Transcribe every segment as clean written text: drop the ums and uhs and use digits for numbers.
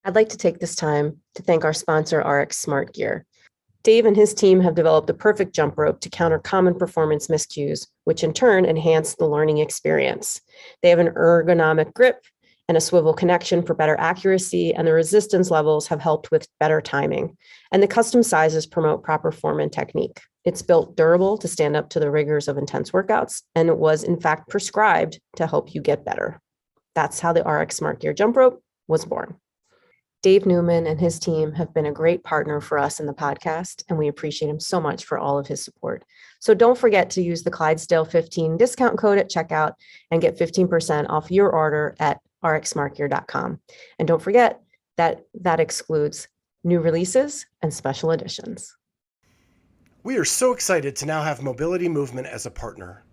I'd like to take this time to thank our sponsor, RX Smart Gear. Dave and his team have developed the perfect jump rope to counter common performance miscues, which in turn enhance the learning experience. They have an ergonomic grip and a swivel connection for better accuracy, and the resistance levels have helped with better timing. And the custom sizes promote proper form and technique. It's built durable to stand up to the rigors of intense workouts, and it was in fact prescribed to help you get better. That's how the RX Smart Gear jump rope was born. Dave Newman and his team have been a great partner for us in the podcast, and we appreciate him so much for all of his support. So don't forget to use the Clydesdale15 discount code at checkout and get 15% off your order at rxsmartgear.com. And don't forget that that excludes new releases and special editions. We are so excited to now have Mobility Movement as a partner.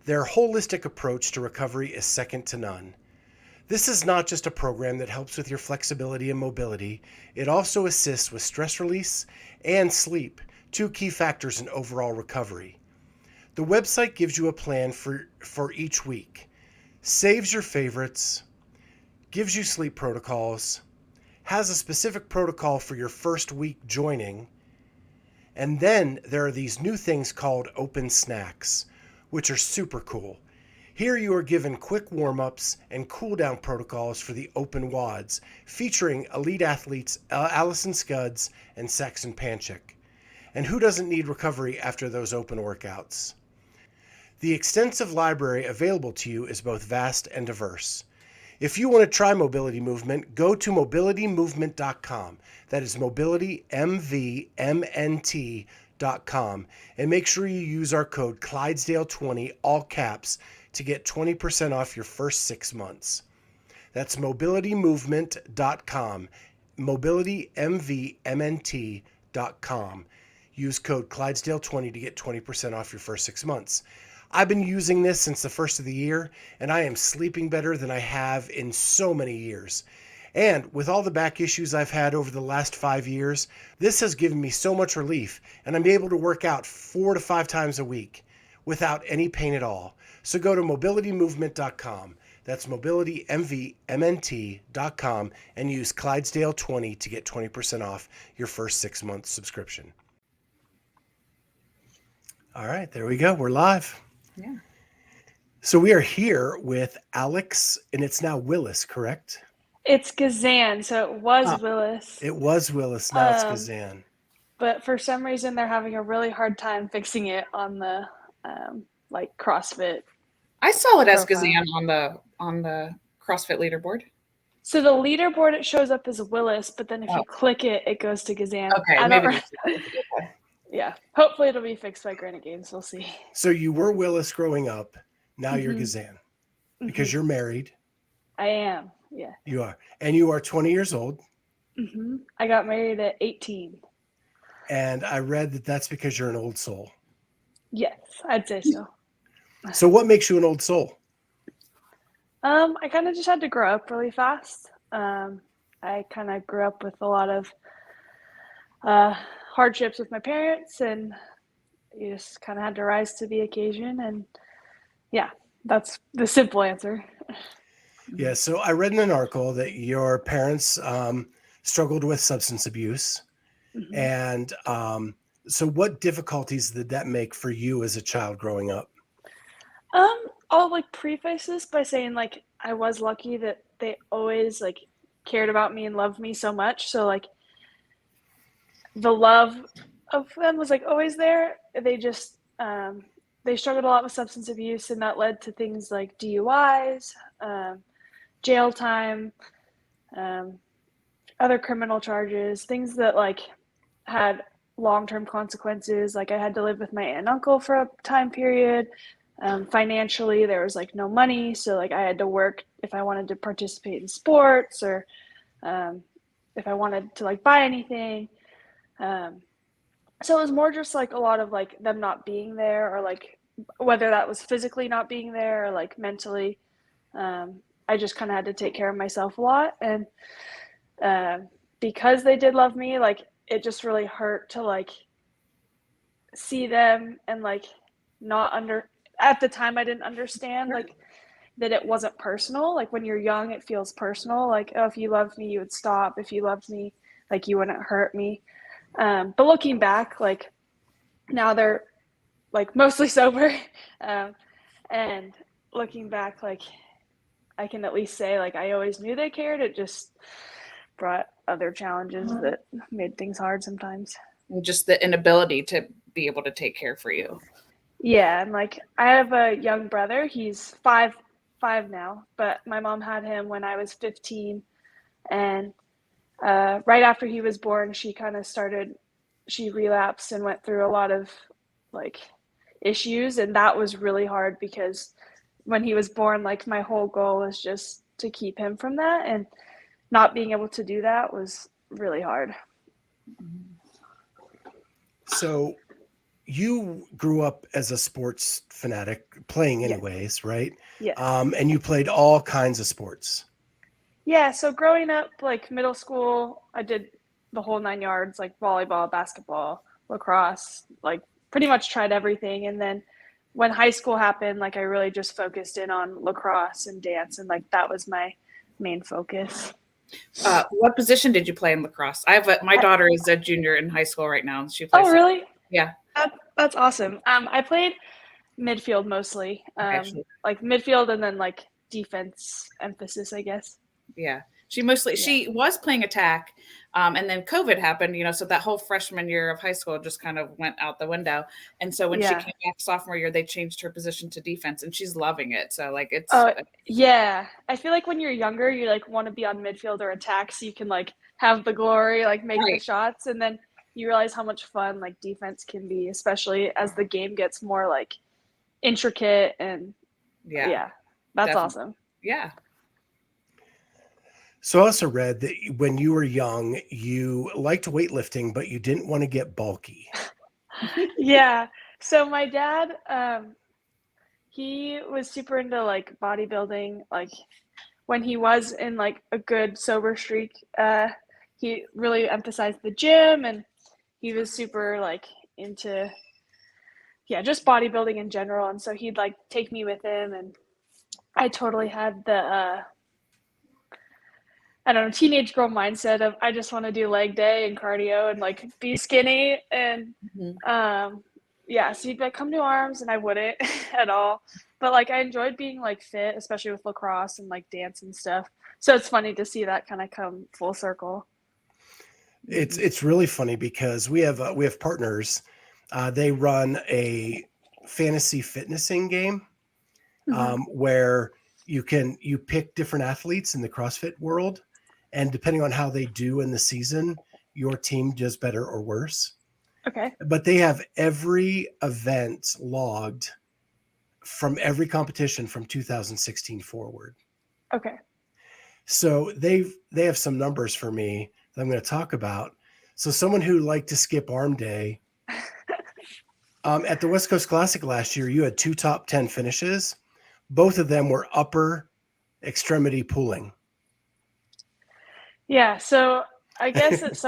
Their holistic approach to recovery is second to none. This is not just a program that helps with your flexibility and mobility, it also assists with stress release and sleep, two key factors in overall recovery. The website gives you a plan for each week, saves your favorites, gives you sleep protocols, has a specific protocol for your first week joining, and then there are these new things called open snacks, which are super cool. Here you are given quick warm-ups and cool-down protocols for the open WODs, featuring elite athletes Allison Scudds and Saxon Panchik. And who doesn't need recovery after those open workouts? The extensive library available to you is both vast and diverse. If you want to try Mobility Movement, go to mobilitymovement.com. That is mobilitymvmnt.com. And make sure you use our code Clydesdale20, all caps, to get 20% off your first 6 months. That's mobilitymovement.com, mobilitymvmnt.com. Use code Clydesdale20 to get 20% off your first 6 months. I've been using this since the first of the year, and I am sleeping better than I have in so many years. And with all the back issues I've had over the last 5 years, this has given me so much relief, and I'm able to work out 4 to 5 times a week without any pain at all. So go to mobilitymovement.com. That's mobilitymvmnt.com and use Clydesdale20 to get 20% off your first 6-month subscription. All right, there we go. We're live. Yeah. So we are here with Alex, and it's now Willis, correct? It's Gazan, so it was Willis. It was Willis, now it's Gazan. But for some reason, they're having a really hard time fixing it on the CrossFit. I saw it as profile. Gazan on the CrossFit leaderboard. So the leaderboard, it shows up as Willis, but then if you click it, it goes to Gazan. Okay, maybe. Yeah, hopefully it'll be fixed by Granite Games. We'll see. So you were Willis growing up. Now you're Gazan because you're married. I am. Yeah. You are. And you are 20 years old. Mm-hmm. I got married at 18. And I read that that's because you're an old soul. Yes, I'd say so. So what makes you an old soul? I kind of just had to grow up really fast. I kind of grew up with a lot of hardships with my parents, and you just kind of had to rise to the occasion. And yeah, that's the simple answer. Yeah, so I read in an article that your parents struggled with substance abuse. And so what difficulties did that make for you as a child growing up? I'll preface this by saying I was lucky that they always cared about me and loved me so much. So the love of them was always there. They just they struggled a lot with substance abuse, and that led to things like DUIs, jail time, other criminal charges, things that had long-term consequences. I had to live with my aunt and uncle for a time period. Financially, there was no money, so I had to work if I wanted to participate in sports or if I wanted to buy anything. So it was more just a lot of them not being there, or whether that was physically not being there or mentally. I just kind of had to take care of myself a lot, and because they did love me, it just really hurt to see them and not at the time I didn't understand that it wasn't personal. Like when you're young, it feels personal. Like, oh, if you loved me, you would stop. If you loved me, like you wouldn't hurt me. But looking back, like now they're like mostly sober. And looking back, like I can at least say like I always knew they cared. It just brought other challenges that made things hard sometimes. Just the inability to be able to take care for you. Yeah, and like I have a young brother. He's five now, but my mom had him when I was 15, and right after he was born, she relapsed and went through a lot of like issues, and that was really hard because when he was born, like my whole goal was just to keep him from that, and not being able to do that was really hard. So you grew up as a sports fanatic, playing anyways, right? Yeah. And you played all kinds of sports. Yeah, so growing up, like middle school, I did the whole 9 yards, like volleyball, basketball, lacrosse, like pretty much tried everything. And then when high school happened, like I really just focused in on lacrosse and dance, and like that was my main focus. What position did you play in lacrosse? My daughter is a junior in high school right now, and she plays. Oh, really? Yeah. That's awesome. I played midfield mostly, like midfield and then like defense emphasis, I guess. Yeah. She was playing attack. And then COVID happened, so that whole freshman year of high school just kind of went out the window. And so when she came back sophomore year, they changed her position to defense, and she's loving it. So like it's. Yeah. I feel like when you're younger, you like want to be on midfield or attack so you can like have the glory, like make the shots. And then you realize how much fun like defense can be, especially as the game gets more like intricate and that's definitely awesome. Yeah. So I also read that when you were young, you liked weightlifting, but you didn't want to get bulky. Yeah. So my dad, he was super into like bodybuilding. Like when he was in like a good sober streak, he really emphasized the gym, and he was super like into just bodybuilding in general. And so he'd like take me with him, and I totally had the I don't know, teenage girl mindset of I just want to do leg day and cardio and like be skinny. And so he'd like come to arms, and I wouldn't at all. But like I enjoyed being like fit, especially with lacrosse and like dance and stuff. So it's funny to see that kind of come full circle. It's really funny because we have partners. They run a fantasy fitnessing game where you pick different athletes in the CrossFit world, and depending on how they do in the season, your team does better or worse. Okay. But they have every event logged from every competition from 2016 forward. Okay. So they have some numbers for me that I'm going to talk about. So someone who liked to skip arm day, at the West Coast Classic last year, you had 2 top 10 finishes. Both of them were upper extremity pulling. Yeah. So I guess it's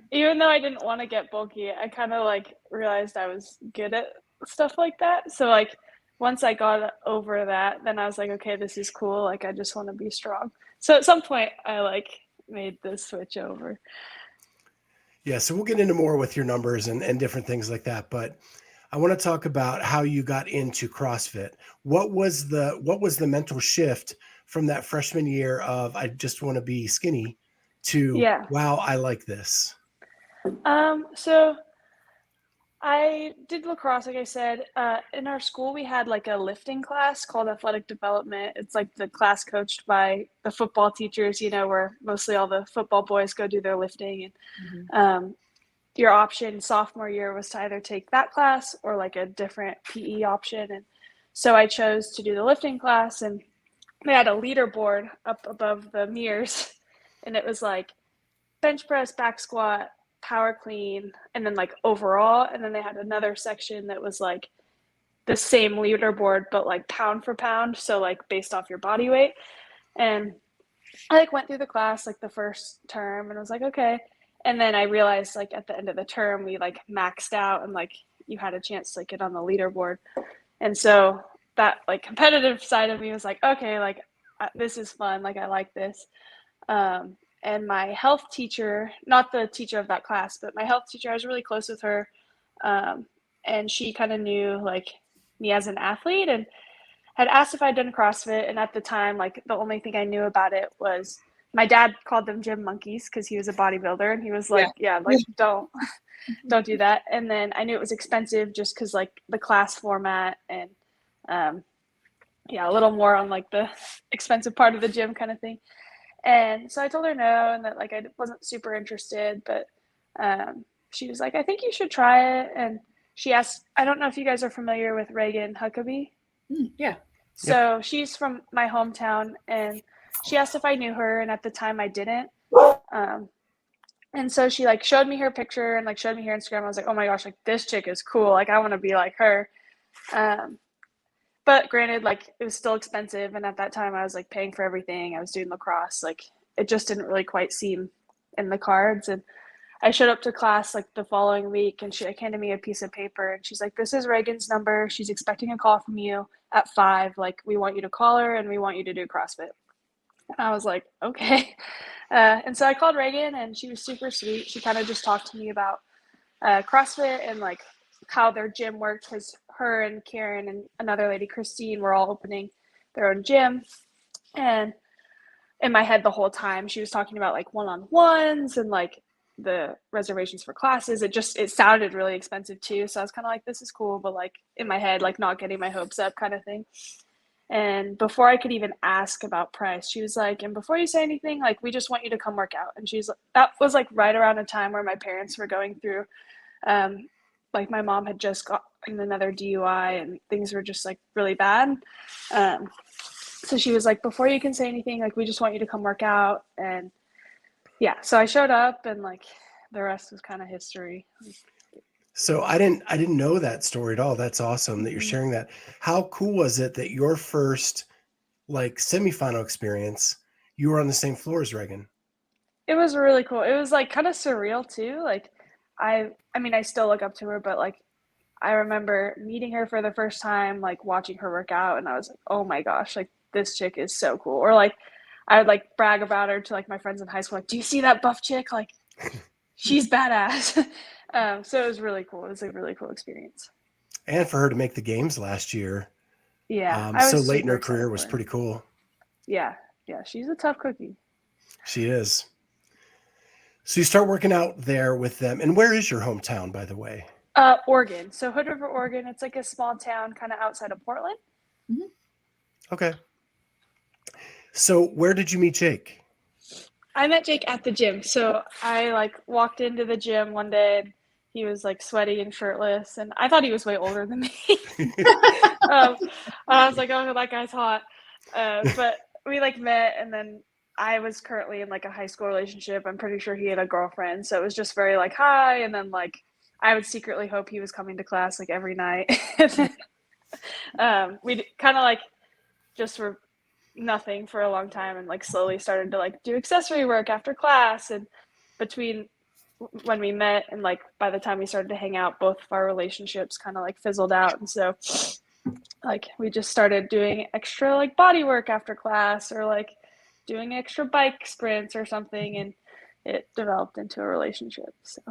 even though I didn't want to get bulky, I kind of like realized I was good at stuff like that. So like once I got over that, then I was like, okay, this is cool. Like I just want to be strong. So at some point I like made this switch over. Yeah. So we'll get into more with your numbers and different things like that. But I want to talk about how you got into CrossFit. What was the mental shift from that freshman year of I just want to be skinny to wow, I like this? So I did lacrosse, like I said. In our school, we had like a lifting class called athletic development. It's like the class coached by the football teachers, where mostly all the football boys go do their lifting. And your option sophomore year was to either take that class or like a different PE option. And so I chose to do the lifting class, and they had a leaderboard up above the mirrors, and it was like bench press, back squat, power clean, and then like overall. And then they had another section that was like the same leaderboard, but like pound for pound. So like based off your body weight. And I like went through the class like the first term, and I was like, okay. And then I realized like at the end of the term, we like maxed out, and like you had a chance to like get on the leaderboard. And so that like competitive side of me was like, okay, like this is fun. Like I like this. And my health teacher, not the teacher of that class, but my health teacher, I was really close with her. And she kind of knew like me as an athlete and had asked if I'd done CrossFit. And at the time, like the only thing I knew about it was my dad called them gym monkeys because he was a bodybuilder. And he was like, yeah like don't do that. And then I knew it was expensive just because like the class format and a little more on like the expensive part of the gym kind of thing. And so I told her no, and that like I wasn't super interested, but she was like, I think you should try it. And she asked, I don't know if you guys are familiar with Reagan Huckabee. Yeah. So she's from my hometown, and she asked if I knew her, and at the time I didn't. And so she like showed me her picture and like showed me her Instagram. I was like, oh my gosh, like this chick is cool. Like I want to be like her. But granted, like it was still expensive. And at that time I was like paying for everything. I was doing lacrosse. Like it just didn't really quite seem in the cards. And I showed up to class like the following week, and she like handed me a piece of paper, and she's like, this is Reagan's number. She's expecting a call from you at 5. Like we want you to call her and we want you to do CrossFit. And I was like, okay. And so I called Reagan, and she was super sweet. She kind of just talked to me about CrossFit and like how their gym worked, because her and Karen and another lady, Christine, were all opening their own gym. And in my head the whole time, she was talking about like one-on-ones and like the reservations for classes. It sounded really expensive too. So I was kind of like, this is cool, but like in my head, like not getting my hopes up kind of thing. And before I could even ask about price, she was like, and before you say anything, like, we just want you to come work out. And she's like, that was like right around a time where my parents were going through, like my mom had just gotten another DUI and things were just like really bad. So she was like, before you can say anything, like, we just want you to come work out. And yeah, so I showed up, and like the rest was kind of history. So I didn't know that story at all. That's awesome that you're sharing that. How cool was it that your first like semifinal experience, you were on the same floor as Reagan? It was really cool. It was like kind of surreal too. Like I mean, I still look up to her, but like I remember meeting her for the first time, like watching her work out, and I was like, oh my gosh, like this chick is so cool. Or like I would like brag about her to like my friends in high school, like, do you see that buff chick? Like she's badass. So it was really cool. It was a really cool experience. And for her to make the games last year, Yeah, I was so late in her super career excited was for her. pretty cool. Yeah, she's a tough cookie. She is. So you start working out there with them. And where is your hometown, by the way? Oregon. So Hood River, Oregon. It's like a small town kind of outside of Portland. Mm-hmm. Okay. So where did you meet Jake? I met Jake at the gym. So I like walked into the gym one day, and he was like sweaty and shirtless, and I thought he was way older than me. I was like, oh, that guy's hot. But we like met, and then I was currently in like a high school relationship. I'm pretty sure he had a girlfriend. So it was just very like, hi. And then like, I would secretly hope he was coming to class like every night. We kind of like just were nothing for a long time, and like slowly started to like do accessory work after class. And between when we met and like by the time we started to hang out, both of our relationships kind of like fizzled out. And so like we just started doing extra like body work after class, or like doing extra bike sprints or something, and it developed into a relationship. So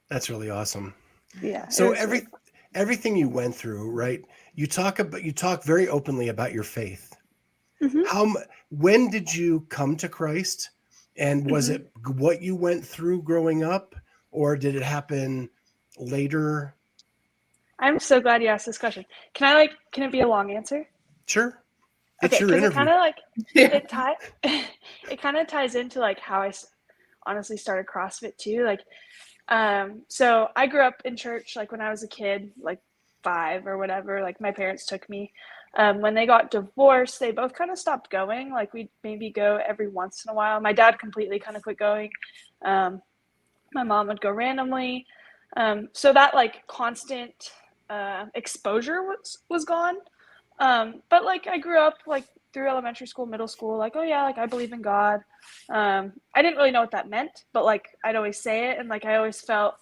That's really awesome. yeah. So everything you went through, right? You talk very openly about your faith. Mm-hmm. When did you come to Christ? And was it what you went through growing up, or did it happen later? I'm so glad you asked this question. Can it be a long answer? Sure. It's Okay, your because it interview. kind of like Yeah. it kind of ties into like how I honestly started CrossFit too. Like, so I grew up in church like when I was a kid, like 5 or whatever. Like my parents took me. When they got divorced, they both kind of stopped going. Like we'd maybe go every once in a while. My dad completely kind of quit going. My mom would go randomly. So that like constant exposure was gone. But like I grew up like through elementary school, middle school, like, oh yeah, like I believe in God. I didn't really know what that meant, but like I'd always say it, and like I always felt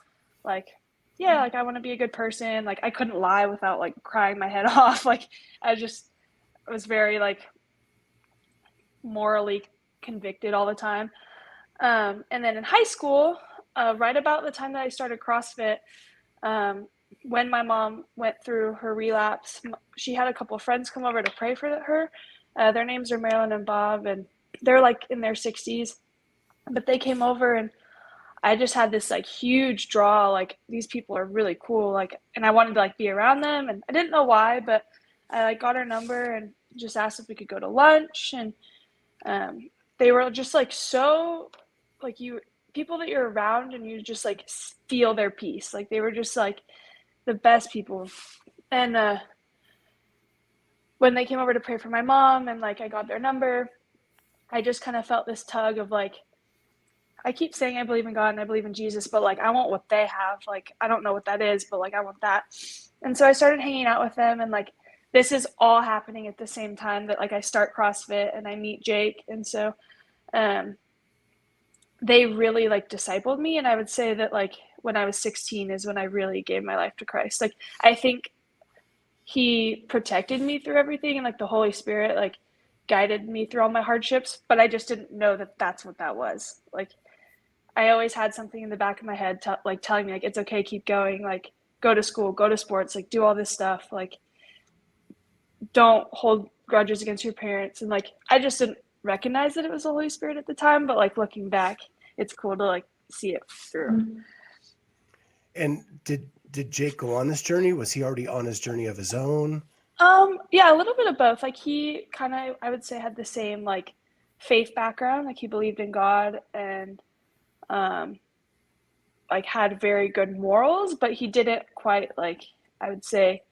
like yeah, like I want to be a good person. Like I couldn't lie without like crying my head off. Like I was very like morally convicted all the time. And then in high school, right about the time that I started CrossFit, when my mom went through her relapse, she had a couple of friends come over to pray for her. Their names are Marilyn and Bob, and they're like in their 60s, but they came over and I just had this like huge draw, like these people are really cool, like, and I wanted to like be around them, and I didn't know why, but I like got her number and just asked if we could go to lunch, and they were just like so like people that you're around and you just like feel their peace, like they were just like the best people. And when they came over to pray for my mom and like I got their number, I just kind of felt this tug of like, I keep saying I believe in God and I believe in Jesus, but like I want what they have. Like I don't know what that is, but like I want that. And so I started hanging out with them, and like this is all happening at the same time that like I start CrossFit and I meet Jake. And so they really like discipled me, and I would say that like when I was 16 is when I really gave my life to Christ. Like I think he protected me through everything, and like the Holy Spirit like guided me through all my hardships, but I just didn't know that that's what that was. Like I always had something in the back of my head like telling me like it's okay, keep going, like go to school, go to sports, like do all this stuff, like don't hold grudges against your parents. And like I just didn't recognize that it was the Holy Spirit at the time, but like looking back, it's cool to like see it through. And did Jake go on this journey? Was he already on his journey of his own? Yeah, a little bit of both. Like he kind of, I would say, had the same like faith background. Like he believed in God and like had very good morals, but he didn't quite like, I would say,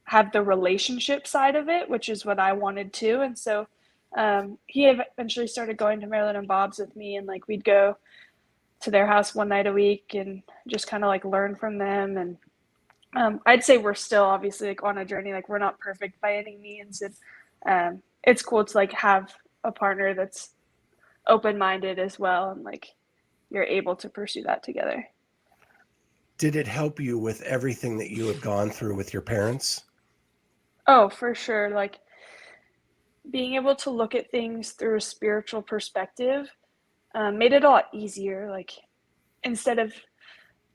have the relationship side of it, which is what I wanted to. And so he eventually started going to Marilyn and Bob's with me, and like we'd go to their house one night a week and just kind of like learn from them. And I'd say we're still obviously like on a journey. Like we're not perfect by any means, and it's cool to like have a partner that's open-minded as well, and like you're able to pursue that together. Did it help you with everything that you had gone through with your parents? Oh, for sure. Like being able to look at things through a spiritual perspective made it a lot easier. Like instead of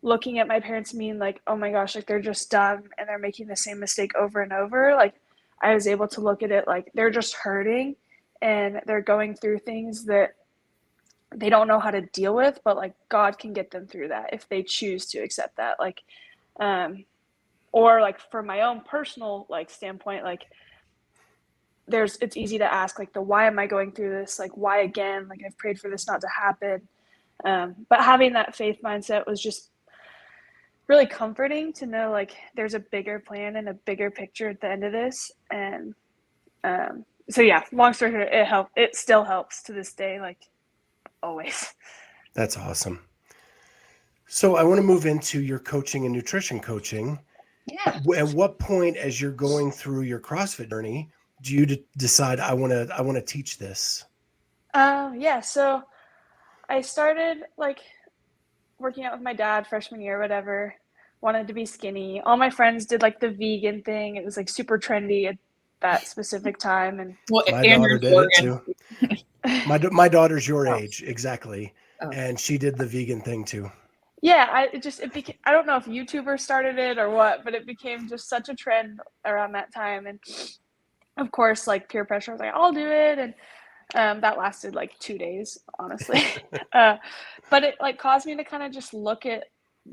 looking at my parents mean like, oh my gosh, like they're just dumb and they're making the same mistake over and over, like I was able to look at it like they're just hurting and they're going through things that they don't know how to deal with, but like God can get them through that if they choose to accept that. Like or like for my own personal like standpoint, like it's easy to ask like the why am I going through this, like why again, like I've prayed for this not to happen. But having that faith mindset was just really comforting to know like there's a bigger plan and a bigger picture at the end of this. And so yeah, long story short, it still helps to this day, like always. That's awesome. So I want to move into your coaching and nutrition coaching. Yeah. At what point, as you're going through your CrossFit journey, do you decide I want to teach this? Yeah, so I started like working out with my dad freshman year, whatever. Wanted to be skinny. All my friends did like the vegan thing. It was like super trendy at that specific time. And well, my daughter did it too. My daughter's your age, exactly. Oh. And she did the vegan thing too. Yeah, it became, I don't know if YouTubers started it or what, but it became just such a trend around that time. And of course, like peer pressure, I was like, I'll do it. And that lasted like 2 days, honestly. But it like caused me to kind of just look at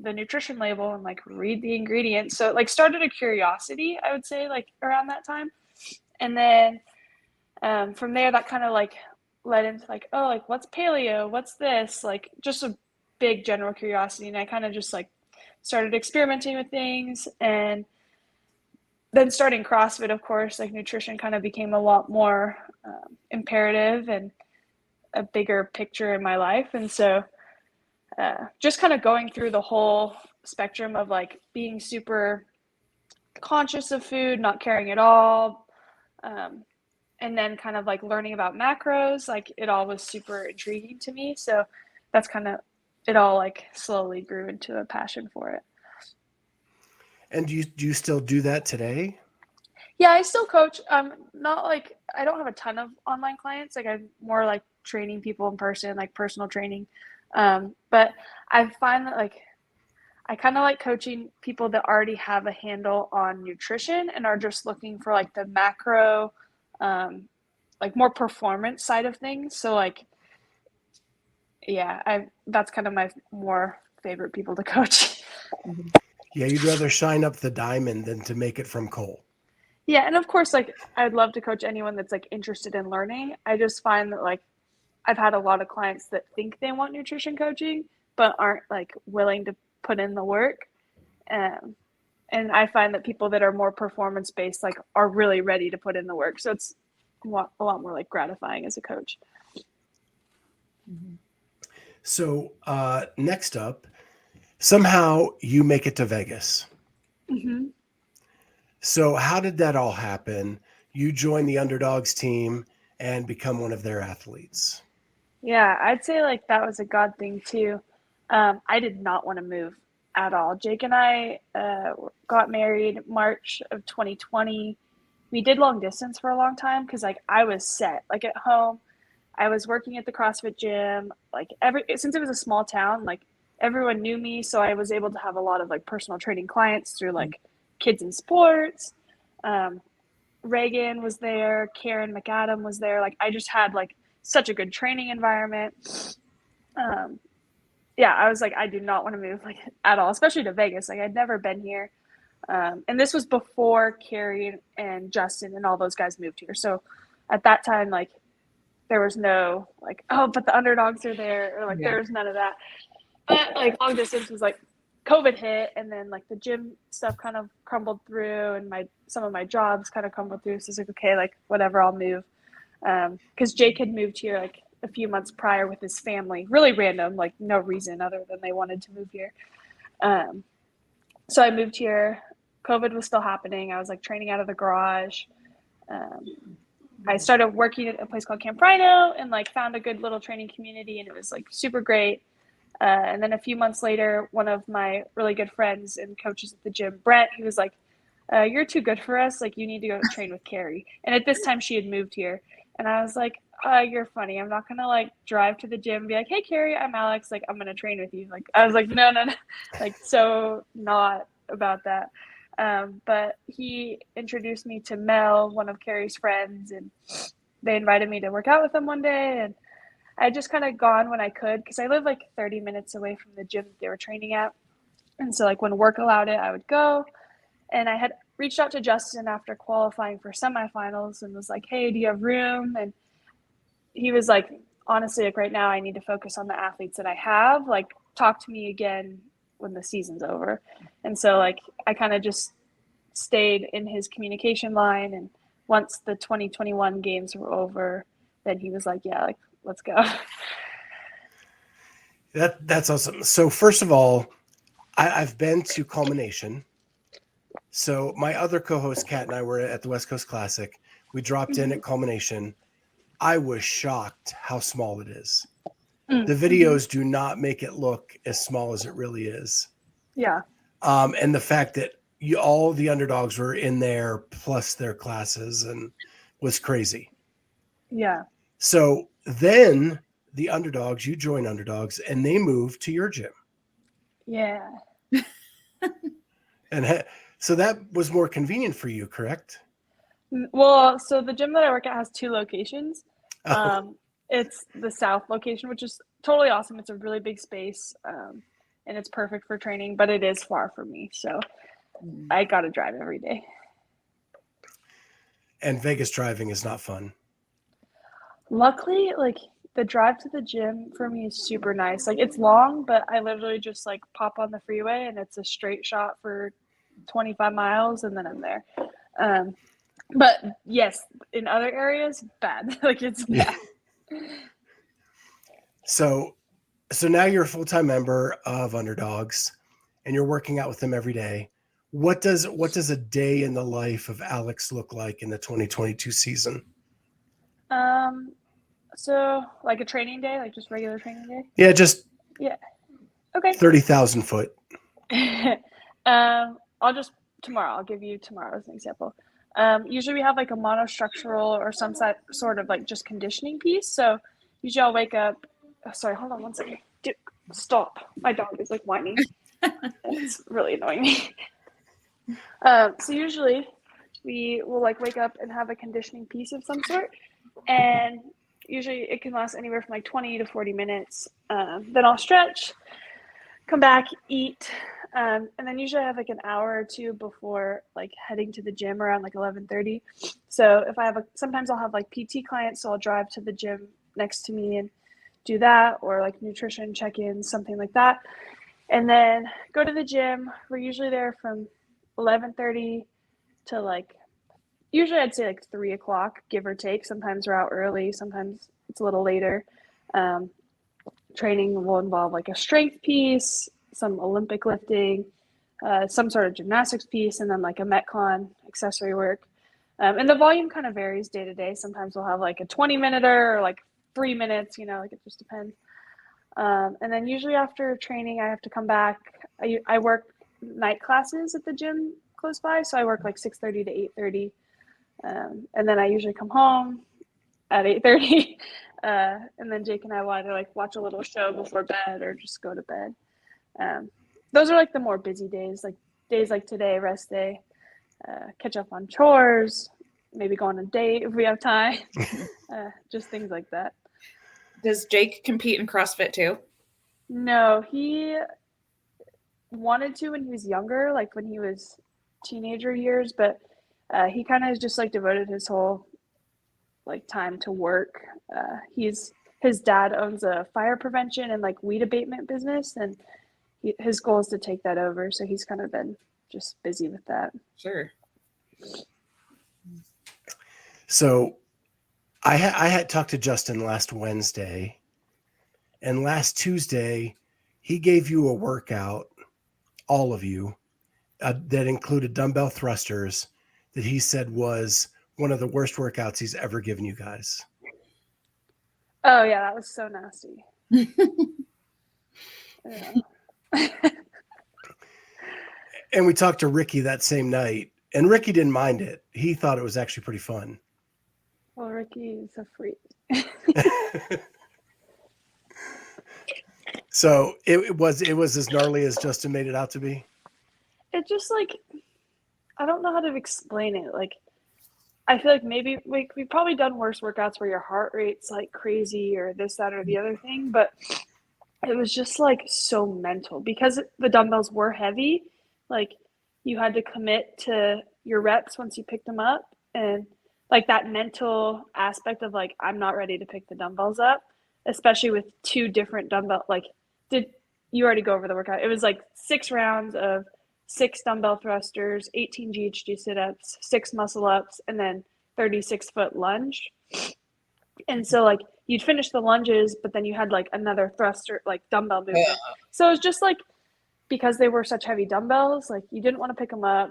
the nutrition label and like read the ingredients. So it like started a curiosity, I would say, like around that time. And then from there, that kind of like led into like, oh, like what's paleo? What's this? Like just a big general curiosity. And I kind of just like started experimenting with things. And then starting CrossFit, of course, like nutrition kind of became a lot more imperative and a bigger picture in my life. And so just kind of going through the whole spectrum of like being super conscious of food, not caring at all, and then kind of like learning about macros, like it all was super intriguing to me. So that's kind of, it all like slowly grew into a passion for it. And do you still do that today? Yeah, I still coach. Not like I don't have a ton of online clients. Like I'm more like training people in person, like personal training. But I find that like I kind of like coaching people that already have a handle on nutrition and are just looking for like the macro, like more performance side of things. So like, yeah, that's kind of my more favorite people to coach. Yeah, you'd rather shine up the diamond than to make it from coal. Yeah, and of course, like I'd love to coach anyone that's like interested in learning. I just find that like I've had a lot of clients that think they want nutrition coaching, but aren't like willing to put in the work. Um, and I find that people that are more performance based like are really ready to put in the work. So it's a lot more like gratifying as a coach. So next up, somehow you make it to Vegas. Mm-hmm. So how did that all happen? You join the Underdogs team and become one of their athletes. Yeah, I'd say like that was a God thing too. I did not want to move at all. Jake and I got married March of 2020. We did long distance for a long time because like I was set. Like at home, I was working at the CrossFit gym. Like since it was a small town, like everyone knew me, so I was able to have a lot of like personal training clients through like kids in sports. Um, Reagan was there, Karen McAdam was there. Like I just had like such a good training environment. Um, yeah, I was like, I do not want to move like at all, especially to Vegas. Like I'd never been here. And this was before Carrie and Justin and all those guys moved here. So at that time, like there was no like, oh, but the underdogs are there, or like there was none of that. But like long distance was like COVID hit, and then like the gym stuff kind of crumbled through, and some of my jobs kind of crumbled through. So it's like, okay, like whatever, I'll move. Because Jake had moved here like a few months prior with his family, really random, like no reason other than they wanted to move here. So I moved here. COVID was still happening. I was like training out of the garage. I started working at a place called Camp Rhino and like found a good little training community, and it was like super great. And then a few months later, one of my really good friends and coaches at the gym, Brett, he was like, you're too good for us. Like, you need to go train with Carrie. And at this time, she had moved here. And I was like, you're funny. I'm not going to like drive to the gym and be like, hey, Carrie, I'm Alex. Like, I'm going to train with you. Like, I was like, no. Like, so not about that. But he introduced me to Mel, one of Carrie's friends, and they invited me to work out with them one day. And I just kind of gone when I could because I live like 30 minutes away from the gym they were training at. And so like when work allowed it, I would go. And I had reached out to Justin after qualifying for semifinals and was like, hey, do you have room? And he was like, honestly, like right now I need to focus on the athletes that I have. Like talk to me again when the season's over. And so like I kind of just stayed in his communication line. And once the 2021 games were over, then he was like, yeah, like let's go. That's awesome. So first of all, I've been to Culmination. So my other co-host Kat and I were at the West Coast Classic. We dropped in at Culmination. I was shocked how small it is. The videos do not make it look as small as it really is. Yeah. And the fact that all the underdogs were in there plus their classes and was crazy. Yeah. So then the underdogs, you join Underdogs, and they move to your gym. Yeah. And so that was more convenient for you, correct? Well, so the gym that I work at has 2 locations. Oh. It's the south location, which is totally awesome. It's a really big space, and it's perfect for training, but it is far for me. So I got to drive every day. And Vegas driving is not fun. Luckily, like the drive to the gym for me is super nice. Like it's long, but I literally just like pop on the freeway and it's a straight shot for 25 miles and then I'm there. But yes, in other areas, bad. Like it's bad. So now you're a full-time member of Underdogs and you're working out with them every day. What does a day in the life of Alex look like in the 2022 season? So like a training day, like just regular training day? Yeah, just Yeah. Okay. 30,000 foot. tomorrow, I'll give you tomorrow as an example. Usually we have like a monostructural or some sort of like just conditioning piece. So usually I'll wake up. Oh, sorry, hold on one second. Dude, stop. My dog is like whining. It's really annoying me. So usually we will like wake up and have a conditioning piece of some sort. And usually it can last anywhere from like 20 to 40 minutes. Then I'll stretch, come back, eat. And then usually I have like an hour or two before like heading to the gym around like 11:30. So if I have sometimes I'll have like PT clients, so I'll drive to the gym next to me and do that, or like nutrition check-ins, something like that. And then go to the gym. We're usually there from 11:30 to like, usually I'd say like 3 o'clock, give or take. Sometimes we're out early, sometimes it's a little later. Training will involve like a strength piece, some Olympic lifting, some sort of gymnastics piece, and then like a Metcon accessory work. And the volume kind of varies day to day. Sometimes we'll have like a 20-minute or like 3 minutes, like it just depends. And then usually after training, I have to come back. I work night classes at the gym close by, so I work like 6:30 to 8:30. And then I usually come home at 8:30. And then Jake and I want to like watch a little show before bed or just go to bed. Those are like the more busy days like today, rest day, catch up on chores, maybe go on a date if we have time, just things like that. Does Jake compete in CrossFit too? No, he wanted to when he was younger, like when he was teenager years, but he kind of just like devoted his whole like time to work. His dad owns a fire prevention and like weed abatement business, and his goal is to take that over. So he's kind of been just busy with that. Sure. So I had talked to Justin last Wednesday, and last Tuesday he gave you a workout, all of you, that included dumbbell thrusters, that he said was one of the worst workouts he's ever given you guys. Oh yeah, that was so nasty. Yeah. And we talked to Ricky that same night, and Ricky didn't mind it. He thought it was actually pretty fun. Well, Ricky is a freak. So it was as gnarly as Justin made it out to be. It just like, I don't know how to explain it. Like, I feel like maybe like we've probably done worse workouts where your heart rate's like crazy or this, that, or the other thing, but it was just like so mental because the dumbbells were heavy. Like you had to commit to your reps once you picked them up, and like that mental aspect of like, I'm not ready to pick the dumbbells up, especially with two different dumbbell. Like, did you already go over the workout? It was like 6 rounds of 6 dumbbell thrusters, 18 GHD sit-ups, 6 muscle-ups, and then 36-foot lunge. And so, like, you'd finish the lunges, but then you had, like, another thruster, like, dumbbell movement. So it was just, like, because they were such heavy dumbbells, like, you didn't want to pick them up.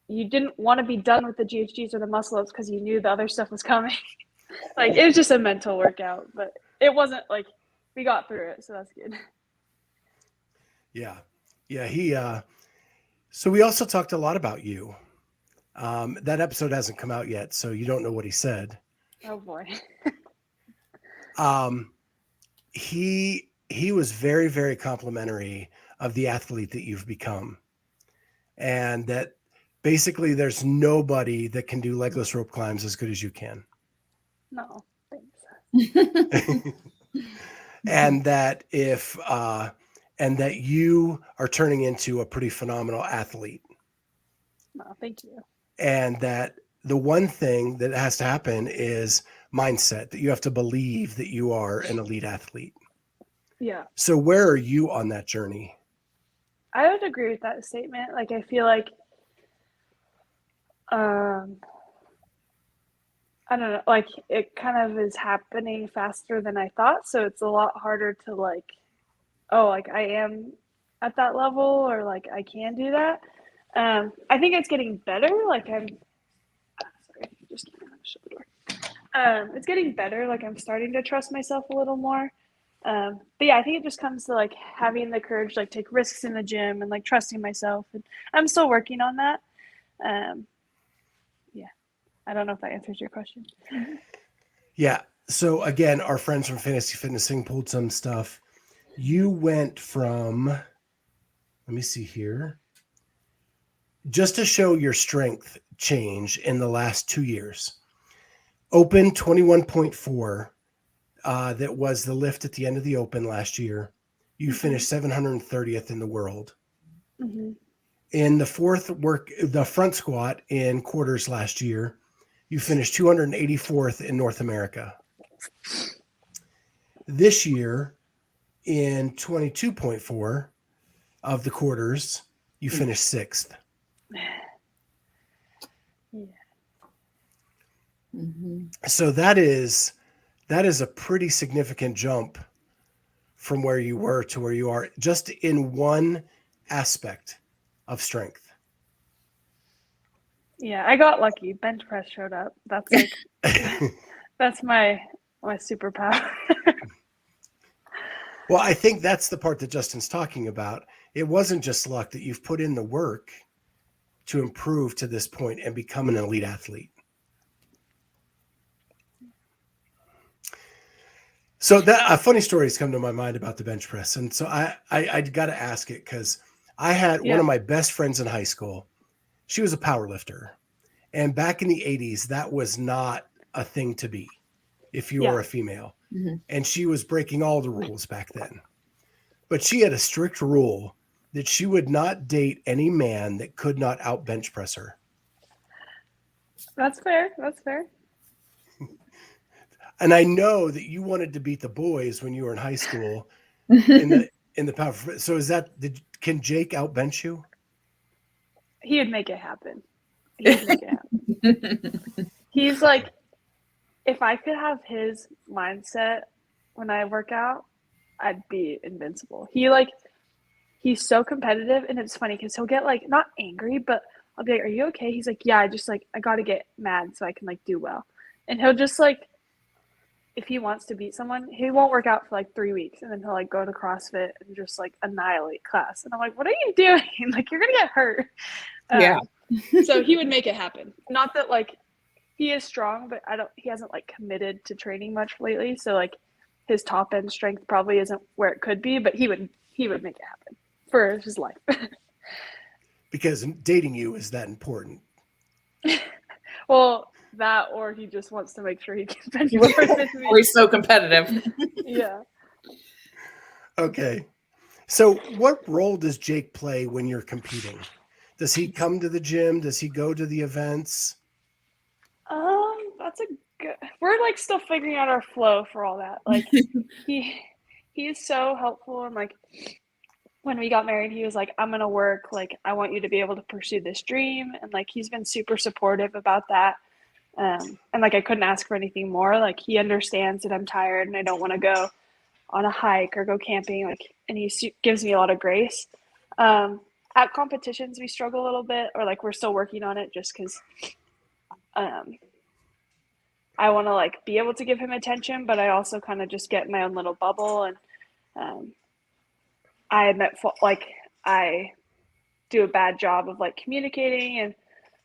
You didn't want to be done with the GHDs or the muscle-ups because you knew the other stuff was coming. Like, it was just a mental workout. But it wasn't, like, we got through it, so that's good. Yeah. Yeah, so we also talked a lot about you. That episode hasn't come out yet, so you don't know what he said. Oh boy. He was very, very complimentary of the athlete that you've become, and that basically there's nobody that can do legless rope climbs as good as you can. No, thanks. And that and that you are turning into a pretty phenomenal athlete. No, thank you. And that the one thing that has to happen is mindset, that you have to believe that you are an elite athlete. Yeah. So where are you on that journey? I would agree with that statement. Like, I feel like, I don't know, like it kind of is happening faster than I thought. So it's a lot harder to like, oh, like I am at that level or like I can do that. I think it's getting better. Like just shut the door. It's getting better. Like I'm starting to trust myself a little more. But yeah, I think it just comes to like having the courage to like take risks in the gym and like trusting myself. And I'm still working on that. Yeah, I don't know if that answers your question. Yeah. So again, our friends from Fantasy Fitnessing pulled some stuff. You went from, let me see here, just to show your strength change in the last 2 years. Open 21.4. That was the lift at the end of the Open last year. You finished 730th in the world. Mm-hmm. In the the front squat in quarters last year, you finished 284th in North America. This year, in 22.4 of the quarters, you finished 6th. Yeah. Mm-hmm. So that is a pretty significant jump from where you were to where you are, just in one aspect of strength. Yeah, I got lucky. Bench press showed up. That's like that's my superpower. Well, I think that's the part that Justin's talking about. It wasn't just luck, that you've put in the work to improve to this point and become an elite athlete. So that a funny story has come to my mind about the bench press. And so I got to ask it, because I had one of my best friends in high school. She was a power lifter. And back in the 80s, that was not a thing to be if you were a female. Mm-hmm. And she was breaking all the rules back then. But she had a strict rule that she would not date any man that could not out bench press her. That's fair. That's fair. And I know that you wanted to beat the boys when you were in high school in the power. So can Jake out bench you? He would make it happen. He's like, if I could have his mindset when I work out, I'd be invincible. He's so competitive, and it's funny because he'll get like not angry, but I'll be like, "Are you okay?" He's like, "Yeah, I got to get mad so I can like do well." And he'll just like, if he wants to beat someone, he won't work out for like 3 weeks, and then he'll like go to CrossFit and just like annihilate class. And I'm like, "What are you doing? Like, you're gonna get hurt." Yeah. So he would make it happen. Not that like he is strong, but he hasn't like committed to training much lately. So like his top end strength probably isn't where it could be, but he would make it happen for his life. Because dating you is that important. Well, that, or he just wants to make sure he can bench press with me. Or he's so competitive. Yeah. Okay. So what role does Jake play when you're competing? Does he come to the gym? Does he go to the events? That's a good. We're like still figuring out our flow for all that. Like he is so helpful, and like when we got married, he was like, "I'm gonna work. Like I want you to be able to pursue this dream," and like he's been super supportive about that. And like I couldn't ask for anything more. Like he understands that I'm tired and I don't want to go on a hike or go camping. Like, and he gives me a lot of grace. At competitions, we struggle a little bit, or like we're still working on it, just because I want to like be able to give him attention, but I also kind of just get in my own little bubble. And I admit, like I do a bad job of like communicating, and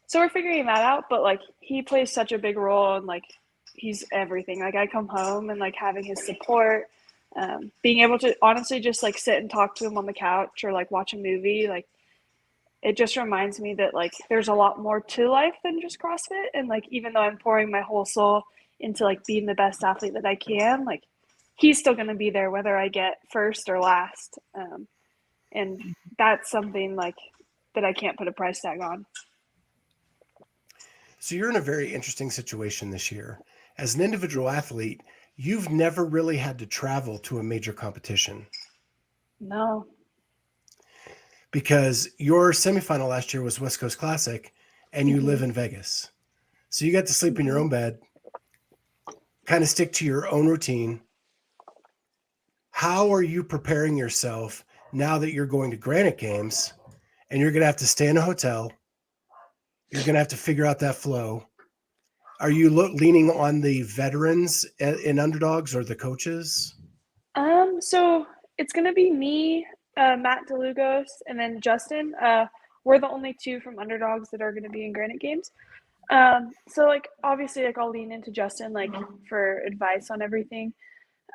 so we're figuring that out. But like he plays such a big role, and like he's everything. Like I come home and like having his support, being able to honestly just like sit and talk to him on the couch or like watch a movie, like it just reminds me that like there's a lot more to life than just CrossFit. And like even though I'm pouring my whole soul into like being the best athlete that I can, like he's still going to be there whether I get first or last. And that's something like that I can't put a price tag on. So you're in a very interesting situation this year. As an individual athlete, you've never really had to travel to a major competition. No. Because your semifinal last year was West Coast Classic, and you live in Vegas. So you got to sleep in your own bed, kind of stick to your own routine. How are you preparing yourself now that you're going to Granite Games and you're going to have to stay in a hotel? You're going to have to figure out that flow. Are you leaning on the veterans in Underdogs or the coaches? So it's gonna be me, Matt DeLugos, and then Justin. We're the only two from Underdogs that are gonna be in Granite Games. So like obviously like I'll lean into Justin like for advice on everything.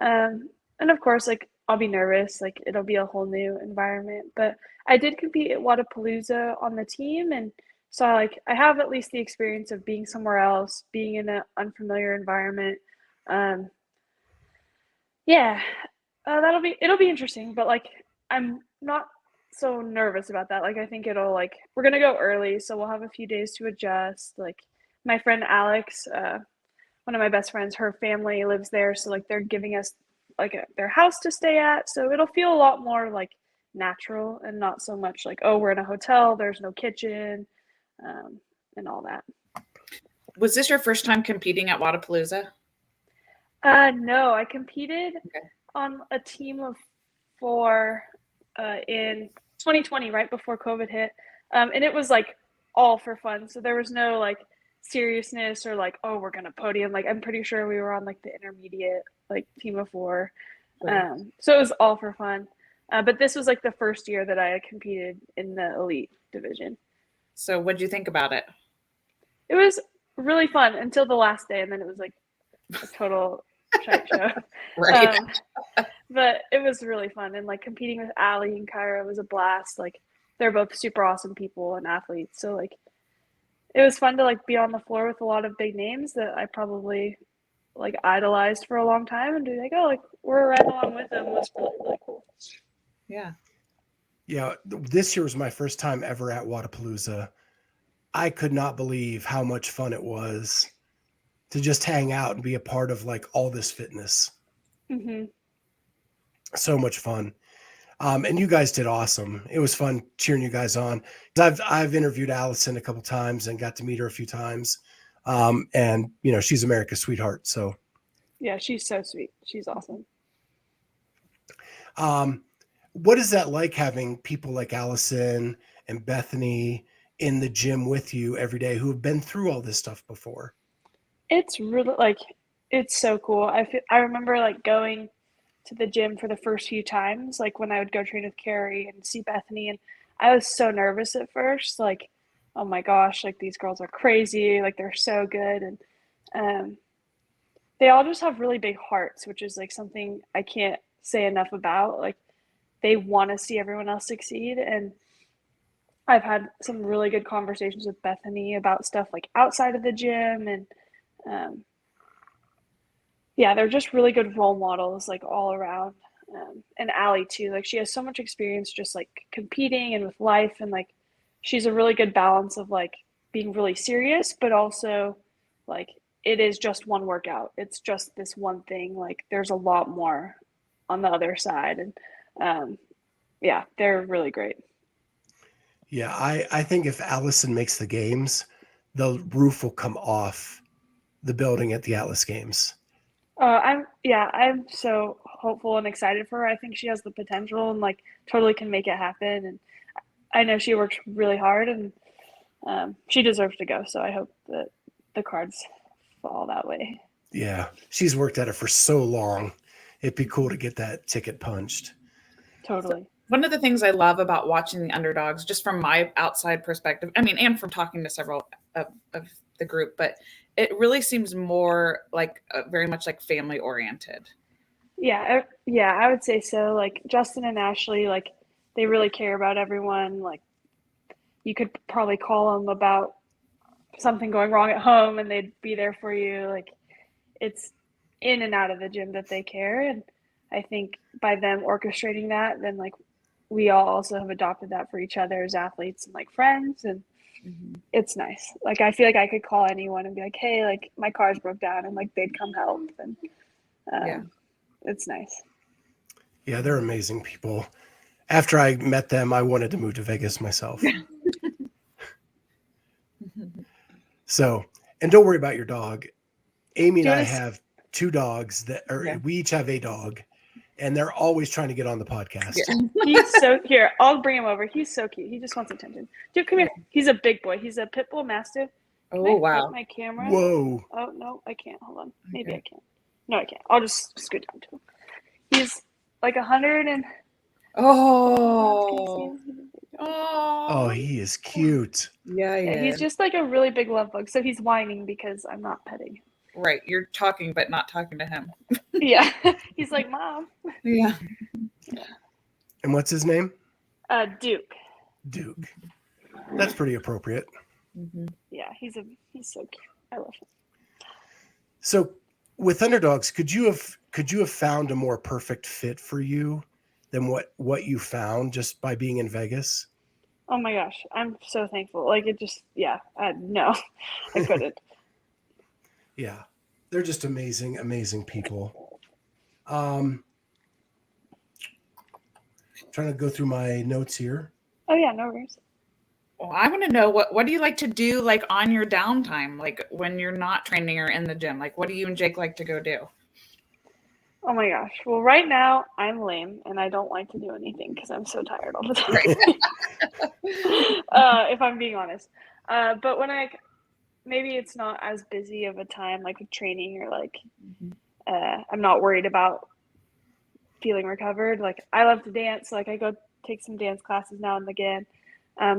And of course like I'll be nervous, like it'll be a whole new environment. But I did compete at Wadapalooza on the team, and so like I have at least the experience of being somewhere else, being in an unfamiliar environment. Um, yeah, it'll be interesting, but like I'm not so nervous about that. Like I think it'll like we're gonna go early, so we'll have a few days to adjust. Like my friend Alex, one of my best friends, her family lives there, so like they're giving us like their house to stay at, so it'll feel a lot more like natural and not so much like, oh, we're in a hotel, there's no kitchen, and all that. Was this your first time competing at Wadapalooza? No, I competed on a team of 4 in 2020, right before COVID hit. And it was like all for fun. So there was no like seriousness or like, oh, we're going to podium. Like, I'm pretty sure we were on like the intermediate, like team of 4. Right. So it was all for fun. But this was like the first year that I had competed in the elite division. So what'd you think about it? It was really fun until the last day. And then it was like a total shite show. Right. But it was really fun. And like competing with Allie and Kyra was a blast. Like they're both super awesome people and athletes. So like it was fun to like be on the floor with a lot of big names that I probably like idolized for a long time, and be like, oh, like we're right along with them was really, really cool. Yeah. Yeah, this year was my first time ever at Wadapalooza. I could not believe how much fun it was to just hang out and be a part of like all this fitness. Mm-hmm. So much fun. And you guys did awesome. It was fun cheering you guys on. I've interviewed Allison a couple times and got to meet her a few times. And you know, she's America's sweetheart. So yeah, she's so sweet. She's awesome. What is that like having people like Allison and Bethany in the gym with you every day who have been through all this stuff before? It's really like, it's so cool. I remember like going to the gym for the first few times, like when I would go train with Carrie and see Bethany, and I was so nervous at first, like, oh my gosh, like these girls are crazy, like they're so good. And they all just have really big hearts, which is like something I can't say enough about. Like they want to see everyone else succeed. And I've had some really good conversations with Bethany about stuff like outside of the gym. And yeah, they're just really good role models, like all around. And Allie too, like she has so much experience just like competing and with life, and like she's a really good balance of like being really serious, but also like it is just one workout. It's just this one thing. Like there's a lot more on the other side. And yeah, they're really great. Yeah, I think if Allison makes the games, the roof will come off the building at the Atlas Games. I'm so hopeful and excited for her. I think she has the potential and like totally can make it happen. And I know she works really hard, and she deserves to go. So I hope that the cards fall that way. Yeah, she's worked at it for so long. It'd be cool to get that ticket punched. Totally. One of the things I love about watching the Underdogs, just from my outside perspective, I mean, and from talking to several of the group, but it really seems more like very much like family oriented. Yeah, I would say so. Like Justin and Ashley, like they really care about everyone. Like you could probably call them about something going wrong at home and they'd be there for you. Like it's in and out of the gym that they care. And I think by them orchestrating that, then like we all also have adopted that for each other as athletes and like friends. And it's nice. Like I feel like I could call anyone and be like, hey, like my car's broke down, and like they'd come help. And Yeah. It's nice. Yeah, they're amazing people. After I met them, I wanted to move to Vegas myself. So, and don't worry about your dog. Amy and I have 2 dogs we each have a dog, and they're always trying to get on the podcast. Yeah. He's so here. I'll bring him over. He's so cute. He just wants attention. Dude, come here. He's a big boy. He's a pit bull mastiff. Oh, wow. My camera. Whoa. Oh no, I can't. Hold on. Maybe I can. No, I can't. I'll just scoot down to him. like 100 and Oh, Oh, he is cute. yeah, yeah, he's just like a really big love bug. So he's whining because I'm not petting him. right. You're talking, but not talking to him. Yeah, he's like, Mom. Yeah. And what's his name? Duke. Duke. That's pretty appropriate. Mm-hmm. Yeah, he's so cute. I love him. So with Underdogs, could you have found a more perfect fit for you than what you found just by being in Vegas? Oh my gosh, I'm so thankful. Like it just, yeah, no, I couldn't. Yeah, they're just amazing, amazing people. Trying to go through my notes here. Oh yeah, no worries. Well, I want to know what do you like to do like on your downtime, like when you're not training or in the gym? Like what do you and Jake like to go do? Oh my gosh. Well, right now I'm lame and I don't like to do anything because I'm so tired all the time. If I'm being honest. But when maybe it's not as busy of a time like with training or like I'm not worried about feeling recovered. Like I love to dance. Like I go take some dance classes now and again.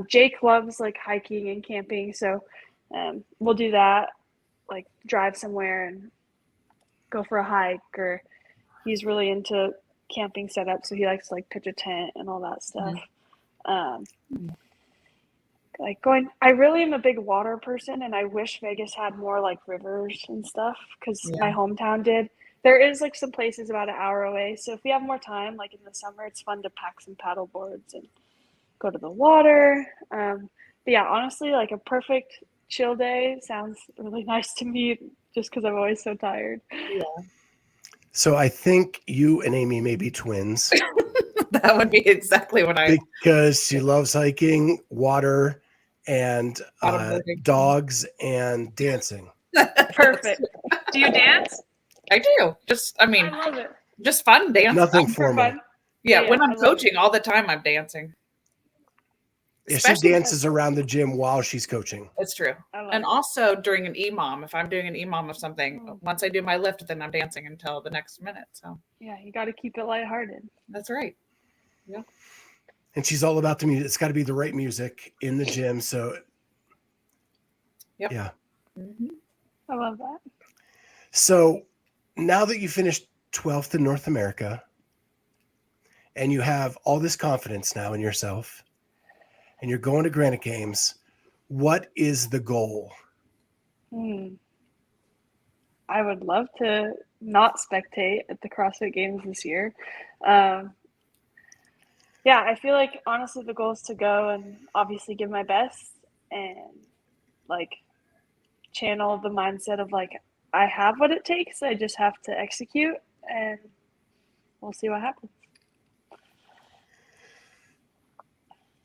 Jake loves like hiking and camping, so we'll do that. Like drive somewhere and go for a hike, or he's really into camping setup, so he likes to like pitch a tent and all that stuff. Like I really am a big water person, and I wish Vegas had more like rivers and stuff because my hometown did. There is like some places about an hour away, so if we have more time, like in the summer, it's fun to pack some paddle boards and go to the water. But yeah, honestly, like a perfect chill day sounds really nice to me just because I'm always so tired. Yeah. So I think you and Amy may be twins. That would be exactly what because she loves hiking, water, and dogs and dancing. Perfect. Do you dance? I do. I love it. Just fun dancing. Nothing formal. Fun. Yeah, when I'm coaching all the time, I'm dancing. Yeah, she dances around the gym while she's coaching. It's true. And also during an EMOM, if I'm doing an EMOM of something, once I do my lift, then I'm dancing until the next minute. So yeah, you got to keep it lighthearted. That's right. Yeah. And she's all about the music. It's got to be the right music in the gym. So yeah. Mm-hmm. I love that. So now that you finished 12th in North America and you have all this confidence now in yourself and you're going to Granite Games, what is the goal? I would love to not spectate at the CrossFit Games this year. Yeah, I feel like honestly the goal is to go and obviously give my best and like channel the mindset of like I have what it takes. I just have to execute and we'll see what happens.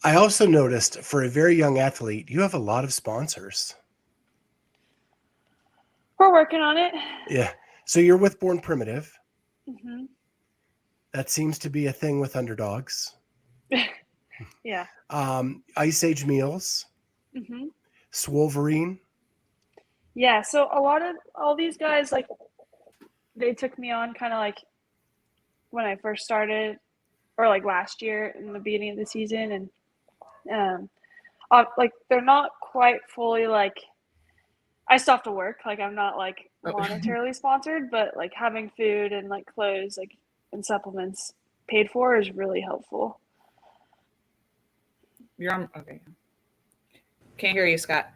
I also noticed for a very young athlete, you have a lot of sponsors. We're working on it. Yeah. So you're with Born Primitive. Mm-hmm. That seems to be a thing with Underdogs. Yeah. Ice Age Meals. Mm-hmm. Swolverine. Yeah. So a lot of all these guys, like they took me on kind of like when I first started or like last year in the beginning of the season. And like they're not quite fully like I still have to work. Like I'm not like monetarily sponsored, but like having food and like clothes like and supplements paid for is really helpful. You're on. Okay. Can't hear you, Scott.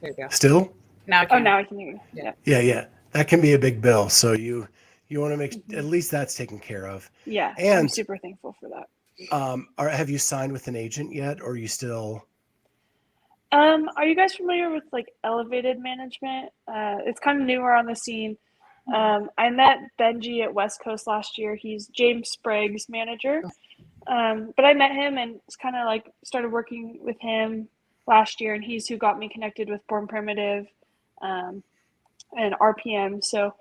There you go. Still? Now I can. Oh, now I can hear you. Yeah. That can be a big bill. So you want to make at least that's taken care of. Yeah. And I'm super thankful for that. Have you signed with an agent yet, or are you still? Are you guys familiar with like Elevated Management? It's kind of newer on the scene. I met Benji at West Coast last year. He's James Sprague's manager. But I met him and it's kind of like started working with him last year, and he's who got me connected with Born Primitive and RPM. So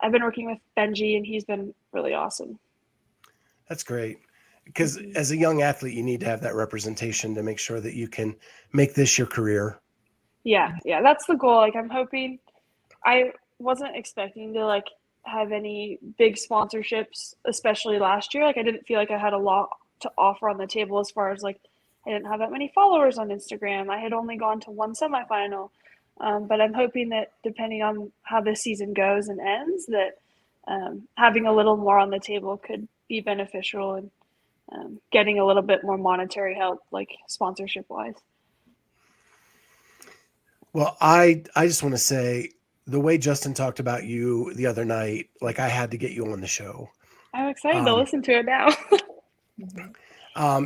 I've been working with Benji and he's been really awesome. That's great. Because as a young athlete, you need to have that representation to make sure that you can make this your career. Yeah, that's the goal. Like I'm hoping, I wasn't expecting to like have any big sponsorships, especially last year. Like I didn't feel like I had a lot to offer on the table as far as like I didn't have that many followers on Instagram. I had only gone to one semifinal. But I'm hoping that depending on how this season goes and ends, that having a little more on the table could be beneficial and getting a little bit more monetary help, like sponsorship wise. Well, I just want to say the way Justin talked about you the other night, like I had to get you on the show. I'm excited to listen to it now.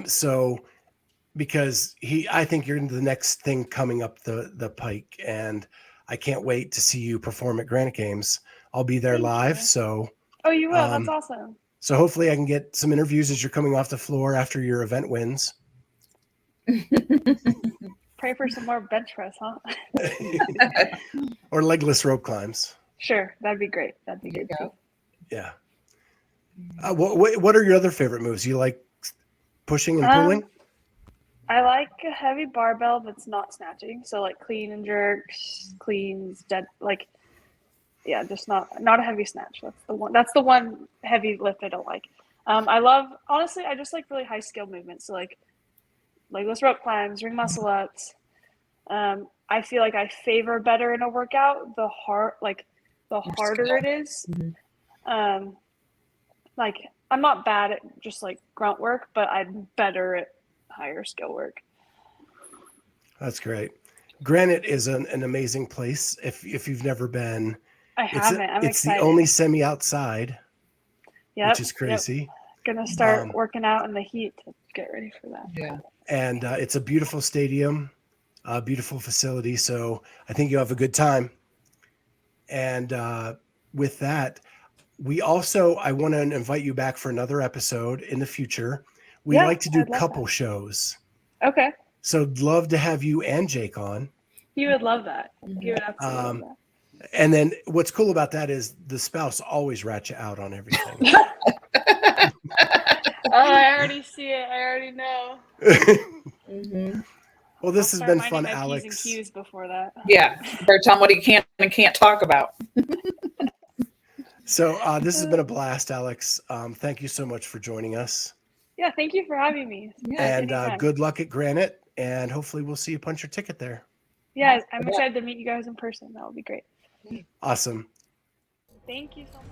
So because I think you're the next thing coming up the pike, and I can't wait to see you perform at Granite Games. I'll be there live. So, oh, you will. That's awesome. So hopefully I can get some interviews as you're coming off the floor after your event wins. Pray for some more bench press, huh? Or legless rope climbs. Sure, that'd be great. That'd be good too. Yeah. What are your other favorite moves? You like pushing and pulling? I like a heavy barbell that's not snatching. So like clean and jerks, cleans, dead, like yeah, just not a heavy snatch. That's the one heavy lift I don't like. Honestly, I just like really high skill movements. So like legless rope climbs, ring muscle ups. I feel like I favor better in a workout the harder it is. Mm-hmm. Like I'm not bad at just like grunt work, but I'm better at higher skill work. That's great. Granite is an amazing place. If you've never been, I haven't. I'm it's excited. the only semi outside, which is crazy. Yep. Gonna start working out in the heat to get ready for that. Yeah. And it's a beautiful stadium, a beautiful facility. So I think you'll have a good time. And with that, I want to invite you back for another episode in the future. We like to do couple shows. Okay. So I'd love to have you and Jake on. You would love that. You would absolutely love that. And then what's cool about that is the spouse always rats you out on everything. I already see it. I already know. Mm-hmm. Well, this has been fun, Alex. P's and Q's before that. Yeah, or tell him what he can and can't talk about. So this has been a blast, Alex. Thank you so much for joining us. Yeah, thank you for having me. Yeah, and good luck at Granite, and hopefully we'll see you punch your ticket there. Yeah, I'm excited to meet you guys in person. That would be great. Awesome. Thank you so much.